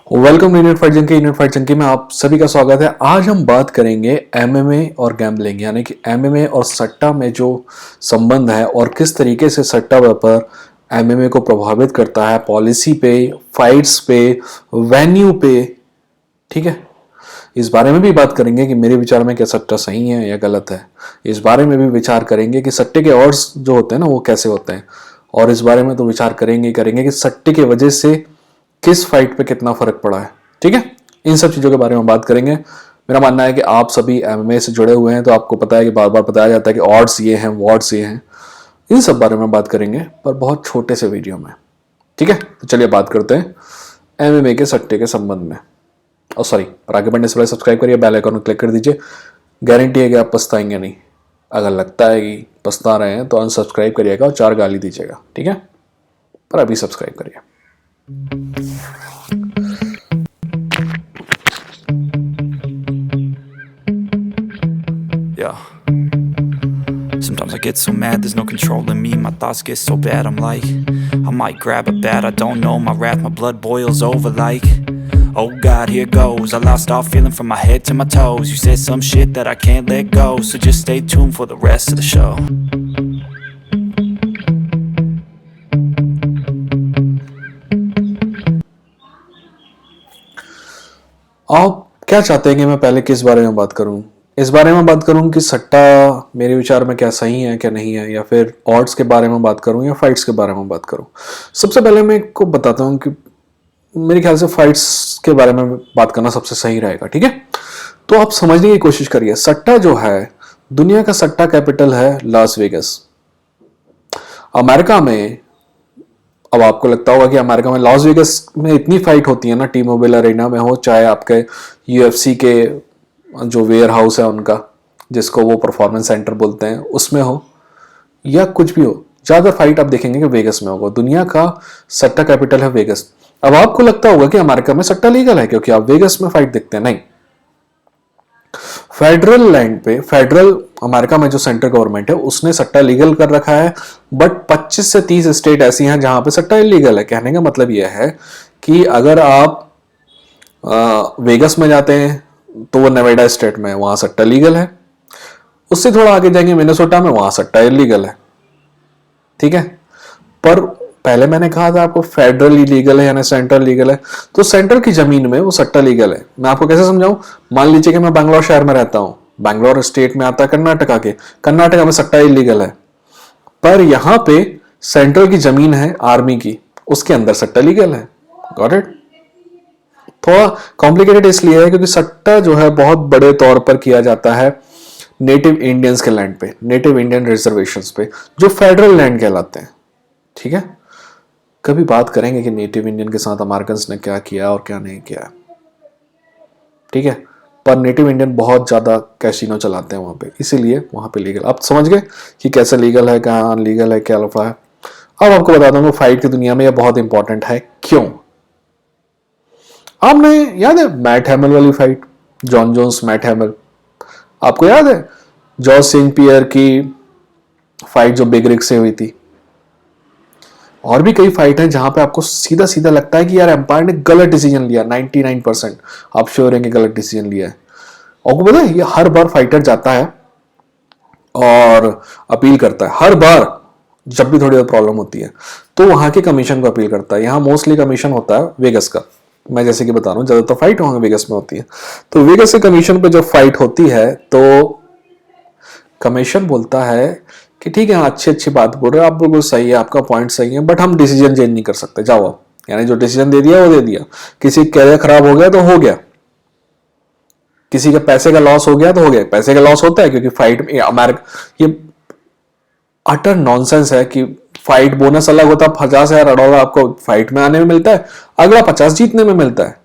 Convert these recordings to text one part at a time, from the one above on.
Welcome unit fight junkie में आप सभी का स्वागत है। आज हम बात करेंगे एमएमए और गैम्बलिंग यानी कि एमएमए और सट्टा में जो संबंध है और किस तरीके से सट्टा व्यापार एमएमए को प्रभावित करता है पॉलिसी पे, फाइट्स पे, वेन्यू पे। ठीक है, इस बारे में भी बात करेंगे कि मेरे विचार में क्या सट्टा सही है या गलत है। इस बारे में भी विचार करेंगे कि सट्टे के ऑड्स जो होते हैं ना वो कैसे होते हैं, और इस बारे में तो विचार करेंगे कि सट्टे की वजह से किस फाइट पे कितना फर्क पड़ा है। ठीक है, इन सब चीजों के बारे में बात करेंगे। मेरा मानना है कि आप सभी एमएमए से जुड़े हुए हैं तो आपको पता है कि बार बार बताया जाता है कि ऑड्स ये हैं, वॉड्स ये हैं। इन सब बारे में बात करेंगे पर बहुत छोटे से वीडियो में। ठीक है, तो चलिए बात करते हैं एमएमए के सट्टे के संबंध में। और सॉरी, और आगे बढ़ने से पहले सब्सक्राइब करिए, बेल आइकन को क्लिक कर दीजिए। गारंटी है कि आप पछताएंगे नहीं। अगर लगता है कि पछता रहे हैं तो अनसब्सक्राइब करिएगा और 4 गाली दीजिएगा। ठीक है, पर अभी सब्सक्राइब करिए। Yeah. Sometimes I get so mad, there's no controlling me. My thoughts get so bad, I'm like, I might grab a bat, I don't know. My wrath, my blood boils over like, oh God, here goes. I lost all feeling from my head to my toes. You said some shit that I can't let go, so just stay tuned for the rest of the show. आप क्या चाहते हैं कि मैं पहले किस बारे में बात करूं? इस बारे में बात करूं कि सट्टा मेरे विचार में क्या सही है क्या नहीं है, या फिर ऑड्स के बारे में बात करूं या फाइट्स के बारे में बात करूं। सबसे पहले मैं आपको बताता हूं कि मेरे ख्याल से फाइट्स के बारे में बात करना सबसे सही रहेगा। ठीक है, तो आप समझने की कोशिश करिए। सट्टा जो है, दुनिया का सट्टा कैपिटल है लास वेगस। अमेरिका में, अब आपको लगता होगा कि अमेरिका में लॉस वेगस में इतनी फाइट होती है ना, टी मोबाइल अरेना में हो, चाहे आपके यूएफसी के जो वेयर हाउस है उनका, जिसको वो परफॉर्मेंस सेंटर बोलते हैं, उसमें हो या कुछ भी हो, ज्यादातर फाइट आप देखेंगे कि वेगस में होगा। दुनिया का सट्टा कैपिटल है वेगस। अब आपको लगता होगा कि अमेरिका में सट्टा लीगल है क्योंकि आप वेगस में फाइट देखते हैं। नहीं, फेडरल लैंड पे, फेडरल अमेरिका में जो सेंट्रल गवर्नमेंट है उसने सट्टा लीगल कर रखा है, बट 25 से 30 स्टेट ऐसी हैं जहां पे सट्टा इलीगल है। कहने का मतलब यह है कि अगर आप वेगस में जाते हैं तो वो नेवाडा स्टेट में है, वहां सट्टा लीगल है। उससे थोड़ा आगे जाएंगे मिनेसोटा में, वहां सट्टा इलीगल है। ठीक है, पर पहले मैंने कहा था आपको फेडरल लीगल है यानी सेंट्रल लीगल है, तो सेंट्रल की जमीन में वो सट्टा लीगल है। मैं आपको कैसे समझाऊं? मान लीजिए कि मैं बैंगलोर शहर में रहता हूं, बैंगलोर स्टेट में आता है कर्नाटका के, कर्नाटका में सट्टा इलीगल है, पर यहां पे सेंट्रल की जमीन है आर्मी की, उसके अंदर सट्टा लीगल है। Got it? थोड़ा कॉम्प्लिकेटेड इसलिए है क्योंकि सट्टा जो है बहुत बड़े तौर पर किया जाता है नेटिव इंडियंस के लैंड पे, नेटिव इंडियन रिजर्वेशंस पे, जो फेडरल लैंड कहलाते हैं। ठीक है, कभी बात करेंगे कि नेटिव इंडियन के साथ अमेरिकन ने क्या किया और क्या नहीं किया। ठीक है, पर नेटिव इंडियन बहुत ज्यादा कैसीनो चलाते हैं वहां पे, इसीलिए वहां पे लीगल। आप समझ गए कि कैसे लीगल है, क्या अनलीगल है, क्या लफड़ा है। अब आपको बताता हूँ फाइट की दुनिया में यह बहुत इंपॉर्टेंट है। क्यों? आपने याद है मैट हैमल वाली fight, Jon Jones Matt Hamill? आपको याद है जॉर्ज सेंट पियर की फाइट जो बिग रिग से हुई थी? और भी कई फाइट हैं जहां पे आपको सीधा सीधा लगता है कि यार एम्पायर ने गलत डिसीजन लिया। 99% आप श्योर हैं कि गलत डिसीजन लिया है। आपको पता है ये हर बार फाइटर जाता है और अपील करता है, हर बार जब भी थोड़ी प्रॉब्लम होती है तो वहां के कमीशन को अपील करता है। यहाँ मोस्टली कमीशन होता है वेगस का, मैं जैसे कि बता रहा हूँ, ज्यादातर फाइट वहां वेगस में होती है। तो वेगस के कमीशन पे जब फाइट होती है तो कमीशन बोलता है कि ठीक है, अच्छी अच्छी बात बोल रहे हो आप, बिल्कुल सही है, आपका पॉइंट सही है, बट हम डिसीजन चेंज नहीं कर सकते, जाओ आप। यानी जो डिसीजन दे दिया वो दे दिया। किसी कैरियर खराब हो गया तो हो गया, किसी के पैसे का लॉस हो गया तो हो गया। पैसे का लॉस होता है क्योंकि फाइट में अमेरिका, ये अटर नॉनसेंस है कि फाइट बोनस अलग होता है। 50,000 आपको फाइट में आने में मिलता है, अगला 50 जीतने में मिलता है।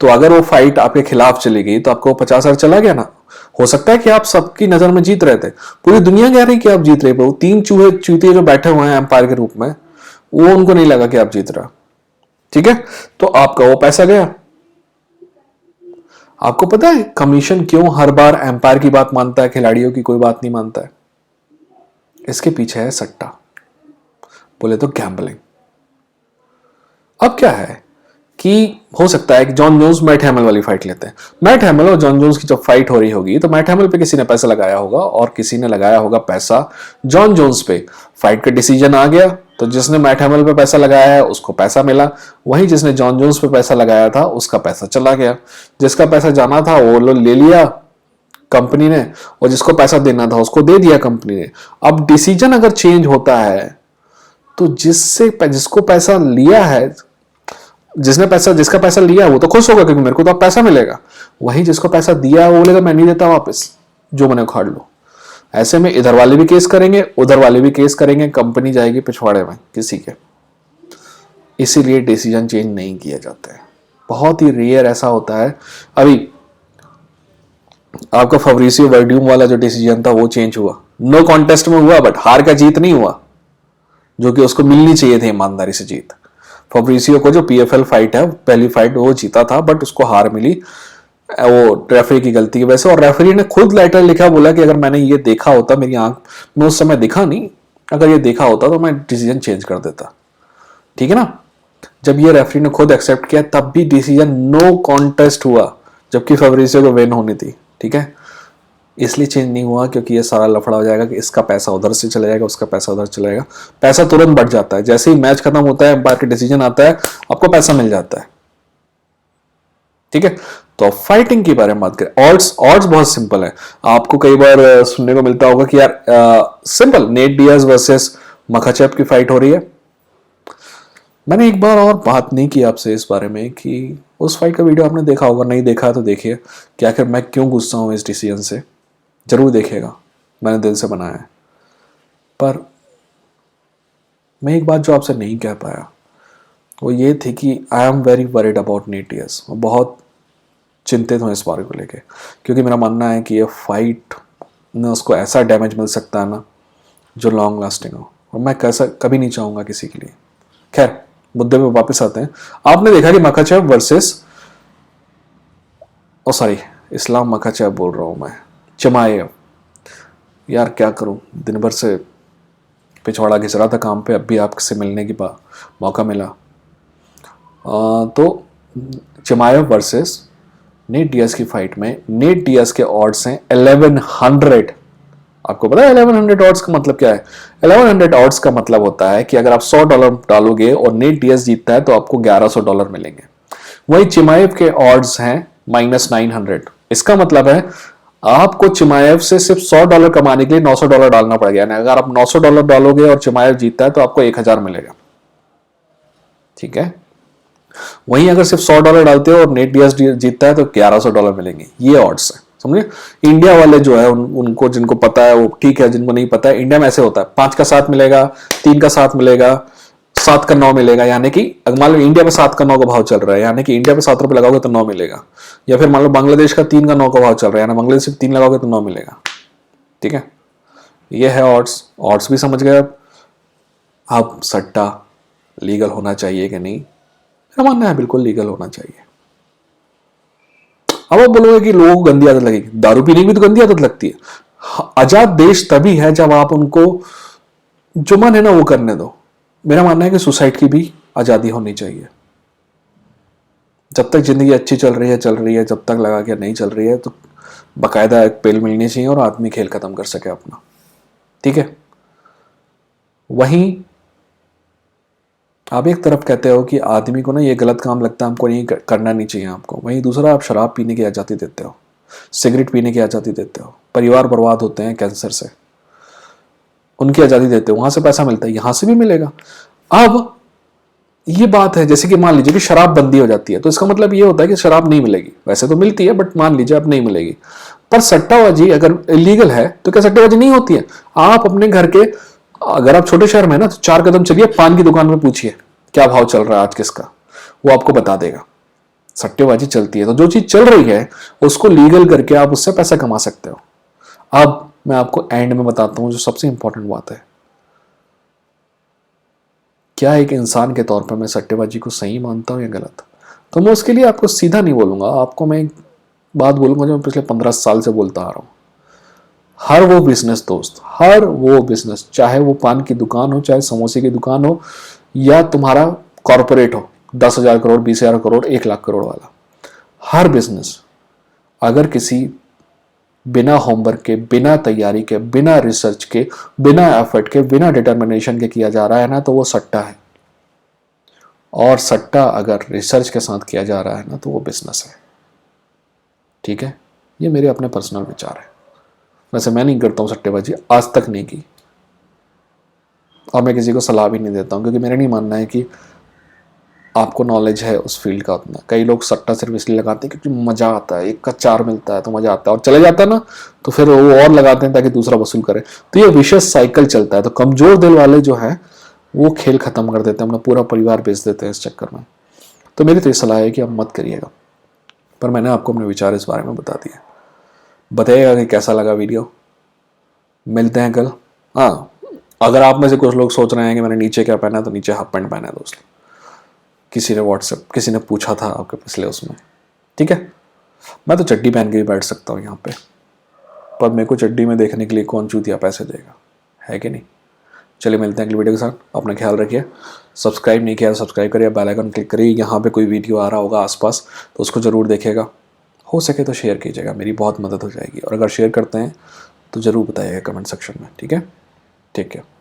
तो अगर वो फाइट आपके खिलाफ चली गई तो आपको 50,000 चला गया ना। हो सकता है कि आप सबकी नजर में जीत रहे थे, पूरी दुनिया कह रही कि आप जीत रहे हो, 3 चूहे चूतिए जो बैठे हुए हैं एम्पायर के रूप में, वो उनको नहीं लगा कि आप जीत रहे। ठीक है, तो आपका वो पैसा गया। आपको पता है कमीशन क्यों हर बार एम्पायर की बात मानता है, खिलाड़ियों की कोई बात नहीं मानता है? इसके पीछे है सट्टा, बोले तो गैम्बलिंग। अब क्या है कि हो सकता है कि जॉन जोन्स मैट हैमल वाली फाइट लेते हैं। मैट हैमल और जॉन जोन्स की जब फाइट हो रही होगी तो मैट हैमल पे किसी ने पैसा लगाया होगा और किसी ने लगाया होगा पैसा जॉन जोन्स पे। फाइट का डिसीजन आ गया तो जिसने मैट हैमल पे पैसा लगाया है उसको पैसा मिला, वहीं जिसने जॉन जोन्स पे पैसा लगाया था उसका पैसा चला गया। जिसका पैसा जाना था वो ले लिया कंपनी ने, और जिसको पैसा देना था उसको दे दिया कंपनी ने। अब डिसीजन अगर चेंज होता है तो जिसको पैसा लिया है, जिसका पैसा लिया है वो तो खुश होगा क्योंकि मेरे को तो अब पैसा मिलेगा। वहीं जिसको पैसा दिया है वो बोलेगा मैं नहीं देता वापस, जो मैंने उखाड़ लो। ऐसे में इधर वाले भी केस करेंगे, उधर वाले भी केस करेंगे, कंपनी जाएगी पिछवाड़े में किसी के। इसीलिए डिसीजन चेंज नहीं किया जाता है, बहुत ही रेयर ऐसा होता है। अभी आपका फब्रिसियो वर्ड्यूम वाला जो डिसीजन था वो चेंज हुआ, नो कॉन्टेस्ट में हुआ, बट हार का जीत नहीं हुआ, जो कि उसको मिलनी चाहिए थी ईमानदारी से जीत। फब्रिसियो को जो पीएफएल फाइट है पहली फाइट वो जीता था, बट उसको हार मिली वो रेफरी की गलती की वजह से। और रेफरी ने खुद लेटर लिखा, बोला कि अगर मैंने ये देखा होता, मेरी आंख में उस समय दिखा नहीं, अगर ये देखा होता तो मैं डिसीजन चेंज कर देता। ठीक है ना। जब ये रेफरी ने खुद एक्सेप्ट किया तब भी डिसीजन नो कॉन्टेस्ट हुआ, जबकि फब्रिसियो को विन होनी थी। ठीक है, इसलिए चेंज नहीं हुआ क्योंकि ये सारा लफड़ा हो जाएगा कि इसका पैसा उधर से चला जाएगा, उसका पैसा उधर चला जाएगा। पैसा तुरंत बढ़ जाता है, जैसे ही मैच खत्म होता है एम्पायर का डिसीजन आता है आपको पैसा मिल जाता है। ठीक है, तो फाइटिंग के बारे में बात करें। ऑड्स बहुत सिंपल है। आपको कई बार सुनने को मिलता होगा कि यार simple Nate Diaz versus Makhachev की फाइट हो रही है। मैंने एक बार और बात नहीं की आपसे इस बारे में कि उस फाइट का वीडियो आपने देखा होगा, नहीं देखा तो देखिए कि आखिर मैं क्यों गुस्सा हूं इस डिसीजन से। जरूर देखिएगा, मैंने दिल से बनाया है। पर मैं एक बात जो आपसे नहीं कह पाया वो ये थी कि I am very worried about Nate Diaz. बहुत चिंतित हूँ इस बारे को लेके, क्योंकि मेरा मानना है कि ये फाइट में उसको ऐसा डैमेज मिल सकता है ना जो लॉन्ग लास्टिंग हो, और मैं कैसा कभी नहीं चाहूँगा किसी के लिए। खैर, मुद्दे पे वापस आते हैं। आपने देखा कि मखाचेव वर्सेस इस्लाम मखाचेव बोल रहा हूँ मैं, चिमाएव। यार क्या करूं, दिन भर से पिछवाड़ा घिस रहा था काम पे, अब भी आपसे मिलने की मौका मिला। तो चिमाएव वर्सेस नेट डियाज की फाइट में नेट डियाज के ऑड्स हैं 1100। आपको पता है 1100 ऑड्स का मतलब क्या है? 1100 ऑड्स का मतलब होता है कि अगर आप $100 डालोगे और नेट डियाज जीतता है तो आपको $1100 मिलेंगे। वही चिमाएव के ऑड्स हैं -900। इसका मतलब है आपको चिमाएव से सिर्फ $100 कमाने के लिए $900 डालना पड़ेगा। यानी अगर आप $900 डालोगे और चिमाएव जीतता है तो आपको 1000 मिलेगा। ठीक है, वहीं अगर सिर्फ $100 डालते हो और नेट डियाज जीतता है तो $1100 मिलेंगे। ये ऑड्स है, समझे। इंडिया वाले जो है उनको जिनको पता है वो ठीक है, जिनको नहीं पता है, इंडिया में ऐसे होता है 5 का 7 मिलेगा, 3 का 7 मिलेगा, 7 का 9 मिलेगा। यानी कि मान लो इंडिया में 7 का 9 का भाव चल रहा है, यानी कि इंडिया में 7 रुपए लगाओगे तो 9 मिलेगा। या फिर मान लो बांग्लादेश का 3 का 9 का भाव चल रहा है, यानी बांग्लादेश से 3 लगाओगे तो 9 मिलेगा। ठीक है, ये है ऑड्स भी समझ गए। अब सट्टा लीगल होना चाहिए कि नहीं? मेरा मानना है बिल्कुल लीगल होना चाहिए। अब आप बोलोगे कि लोगों को गंदी आदत लगेगी, दारू पीने की भी तो गंदी आदत लगती है। आजाद देश तभी है जब आप उनको जो मन है ना वो करने दो। मेरा मानना है कि सुसाइड की भी आजादी होनी चाहिए। जब तक जिंदगी अच्छी चल रही है, जब तक लगा के नहीं चल रही है तो बाकायदा एक पेल मिलनी चाहिए और आदमी खेल खत्म कर सके अपना। ठीक है, वहीं आप एक तरफ कहते हो कि आदमी को ना ये गलत काम लगता है, हमको नहीं करना नहीं चाहिए आपको, वहीं दूसरा आप शराब पीने की आज़ादी देते हो, सिगरेट पीने की आज़ादी देते हो, परिवार बर्बाद होते हैं कैंसर से, उनकी आज़ादी देते हो, वहां से पैसा मिलता है, यहां से भी मिलेगा। अब ये बात है जैसे कि मान लीजिए कि शराब बंदी हो जाती है तो इसका मतलब ये होता है कि शराब नहीं मिलेगी। वैसे तो मिलती है बट मान लीजिए अब नहीं मिलेगी। पर सट्टाबाजी अगर इलीगल है तो क्या सट्टाबाजी नहीं होती है? आप अपने घर के, अगर आप छोटे शहर में ना तो 4 कदम चलिए, पान की दुकान में पूछिए क्या भाव चल रहा है आज किसका, वो आपको बता देगा। सट्टेबाजी चलती है तो जो चीज चल रही है उसको लीगल करके आप उससे पैसा कमा सकते हो। अब मैं आपको एंड में बताता हूं जो सबसे इंपॉर्टेंट बात है। क्या एक इंसान के तौर पर मैं सट्टेबाजी को सही मानता हूं या गलत? तो मैं उसके लिए आपको सीधा नहीं बोलूंगा, आपको मैं एक बात बोलूंगा जो मैं पिछले 15 साल से बोलता आ रहा हूं। हर वो बिजनेस दोस्त, हर वो बिजनेस, चाहे वो पान की दुकान हो, चाहे समोसे की दुकान हो, या तुम्हारा कॉरपोरेट हो, 10,000 करोड़, 20,000 करोड़, 1,00,000 करोड़ वाला। हर बिजनेस अगर किसी बिना होमवर्क के, बिना तैयारी के, बिना रिसर्च के, बिना एफर्ट के, बिना डिटर्मिनेशन के किया जा रहा है ना, तो वो सट्टा है। और सट्टा अगर रिसर्च के साथ किया जा रहा है ना, तो वो बिजनेस है। ठीक है, ये मेरे अपने पर्सनल विचार है। वैसे मैं नहीं करता हूँ सट्टेबाजी, आज तक नहीं की, और मैं किसी को सलाह भी नहीं देता हूँ, क्योंकि मेरा नहीं मानना है कि आपको नॉलेज है उस फील्ड का उतना। कई लोग सट्टा सिर्फ इसलिए लगाते हैं क्योंकि मज़ा आता है, एक का 4 मिलता है तो मज़ा आता है, और चले जाता है ना तो फिर वो और लगाते हैं ताकि दूसरा वसूल करे। तो ये विशेष साइकिल चलता है। तो कमज़ोर दिल वाले जो है वो खेल ख़त्म कर देते हैं, अपना पूरा परिवार बेच देते हैं इस चक्कर में। तो मेरी तो ये सलाह है कि आप मत करिएगा। पर मैंने आपको अपने विचार इस बारे में बता दिए। बताइएगा कि कैसा लगा वीडियो। मिलते हैं कल। हाँ, अगर आप में से कुछ लोग सोच रहे हैं कि मैंने नीचे क्या पहना है, तो नीचे हाफ पैंट पहना है दोस्तों। किसी ने पूछा था आपके पिछले उसमें। ठीक है, मैं तो चड्डी पहन के भी बैठ सकता हूँ यहाँ पे, पर मेरे को चड्डी में देखने के लिए कौन चूतिया पैसे देगा, है कि नहीं। चलिए मिलते हैं अगली वीडियो के साथ। अपना ख्याल रखिए। सब्सक्राइब नहीं किया तो सब्सक्राइब करिए, बेल आइकन क्लिक करिए। यहाँ पे कोई वीडियो आ रहा होगा आसपास तो उसको ज़रूर देखिएगा। हो सके तो शेयर कीजिएगा, मेरी बहुत मदद हो जाएगी। और अगर शेयर करते हैं तो ज़रूर बताइएगा कमेंट सेक्शन में। ठीक है, टेक केयर।